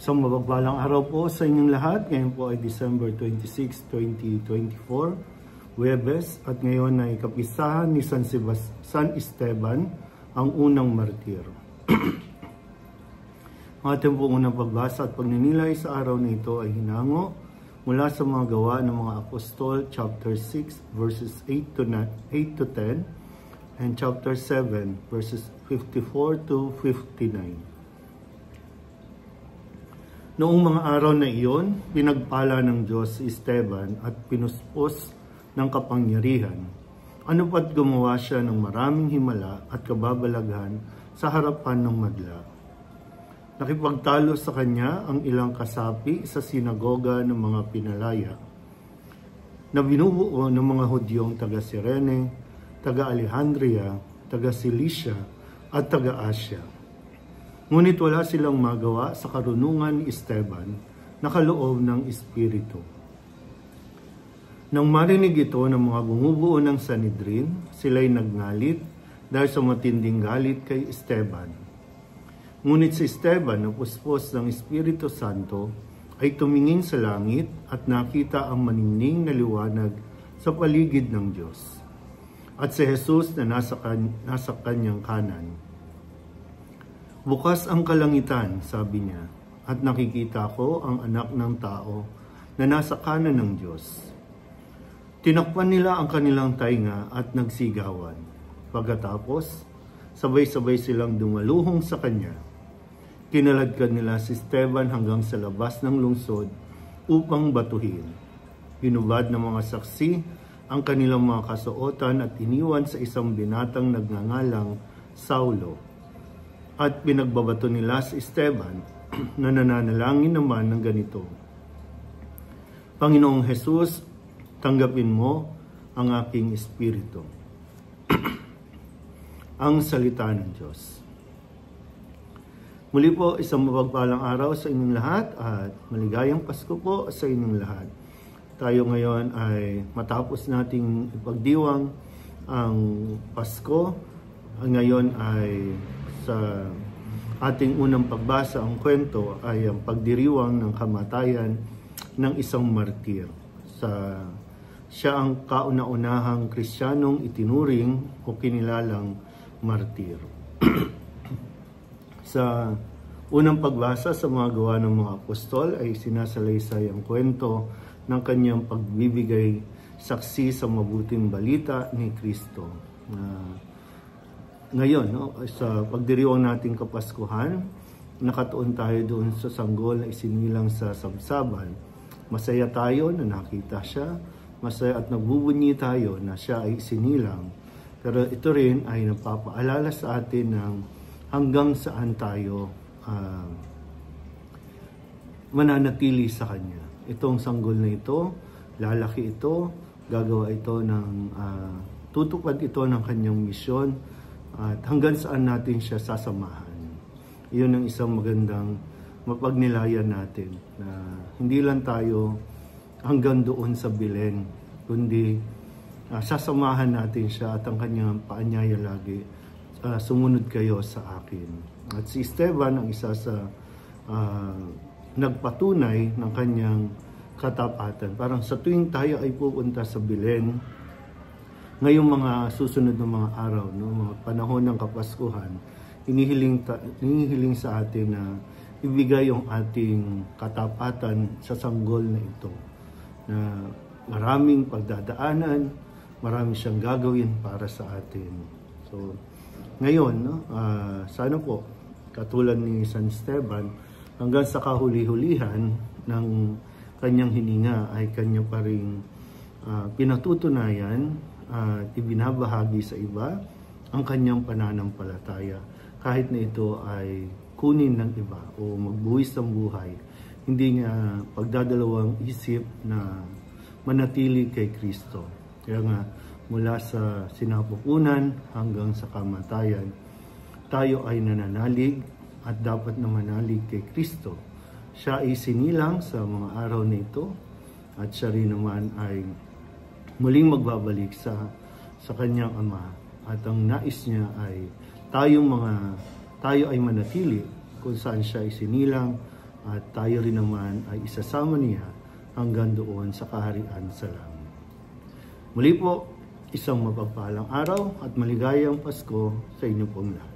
Isang mapagpalang araw po sa inyong lahat. Ngayon po ay December 26, 2024, Huwebes, at ngayon ay kapistahan ni San Esteban, ang unang martir. Ang ating pong unang pagbasa at pagninilay sa araw na ito ay hinango mula sa mga gawa ng mga apostol, chapter 6, verses 8 to 10, and chapter 7, verses 54 to 59. Noong mga araw na iyon, pinagpala ng Diyos si Esteban at pinuspos ng kapangyarihan. Ano pa't gumawa siya ng maraming himala at kababalaghan sa harapan ng madla. Nakipagtalo sa kanya ang ilang kasapi sa sinagoga ng mga pinalaya na binubuo ng mga Hudyong taga Cirene, taga Alejandria, taga Cilicia at taga Asia. Ngunit wala silang magawa sa karunungan ni Esteban na kaloob ng Espiritu. Nang marinig ito ng mga bumubuo ng Sanhedrin, sila'y nagngalit dahil sa matinding galit kay Esteban. Ngunit si Esteban na puspos ng Espiritu Santo ay tumingin sa langit at nakita ang maningning na liwanag sa paligid ng Diyos. At si Jesus na nasa kanyang kanan. Bukas ang kalangitan, sabi niya, at nakikita ko ang anak ng tao na nasa kanan ng Diyos. Tinakpan nila ang kanilang tainga at nagsigawan. Pagkatapos, sabay-sabay silang dumaluhong sa kanya. Kinaladkad nila si Esteban hanggang sa labas ng lungsod upang batuhin. Hinubad ng mga saksi ang kanilang mga kasuotan at iniwan sa isang binatang nagngangalang Saulo. At pinagbabato nila si Esteban na nananalangin naman ng ganito: Panginoong Jesus, tanggapin mo ang aking espiritu. Ang salita ng Diyos. Muli po, isang mapagpalang araw sa inyong lahat at maligayang Pasko po sa inyong lahat. Tayo ngayon ay matapos nating ipagdiwang ang Pasko. Ngayon ay sa ating unang pagbasa, ang kwento ay ang pagdiriwang ng kamatayan ng isang martir. Siya ang kauna-unahang Kristiyanong itinuring o kinilalang martir. Sa unang pagbasa sa mga gawa ng mga apostol ay sinasalaysay ang kwento ng kanyang pagbibigay saksi sa mabuting balita ni Kristo. Ngayon, sa pagdiriwang nating Kapaskuhan, nakatuon tayo doon sa sanggol na isinilang sa sabsaban. Masaya tayo na nakita siya, masaya at nagbubunyi tayo na siya ay isinilang. Pero ito rin ay napapaalala sa atin ng hanggang saan tayo mananatili sa Kanya. Itong sanggol na ito, lalaki ito, gagawa ito ng, tutupad ito ng kanyang misyon, at hanggang saan natin siya sasamahan. Iyon ang isang magandang mapagnilayan natin, na hindi lang tayo hanggang doon sa Belen, kundi sasamahan natin siya at ang kanyang paanyaya lagi, sumunod kayo sa akin. At si Esteban ang isa sa nagpatunay ng kanyang katapatan. Parang sa tuwing tayo ay pupunta sa Belen, ngayong mga susunod na mga araw, mga panahon ng Kapaskuhan, hinihiling sa atin na ibigay yung ating katapatan sa sanggol na ito. Na maraming pagdadaanan, marami siyang gagawin para sa atin. So, ngayon, sana po, katulad ni San Esteban, hanggang sa kahuli-hulihan ng kanyang hininga ay kanya pa rin pinatutunayan at ibinabahagi sa iba ang kanyang pananampalataya, kahit na ito ay kunin ng iba o magbuwis ng buhay. Hindi niya pagdadalawang isip na manatili kay Kristo. Kaya nga, mula sa sinapupunan hanggang sa kamatayan, tayo ay nananalig at dapat na manalig kay Kristo. Siya ay sinilang sa mga araw na ito at siya rin naman ay muling magbabalik sa kanyang Ama, at ang nais niya ay tayo ay manatili kung saan siya isinilang at tayo rin naman ay isasama niya hanggang doon sa kaharian sa langit. Muli po, isang mapagpalang araw at maligayang Pasko sa inyo pong lahat.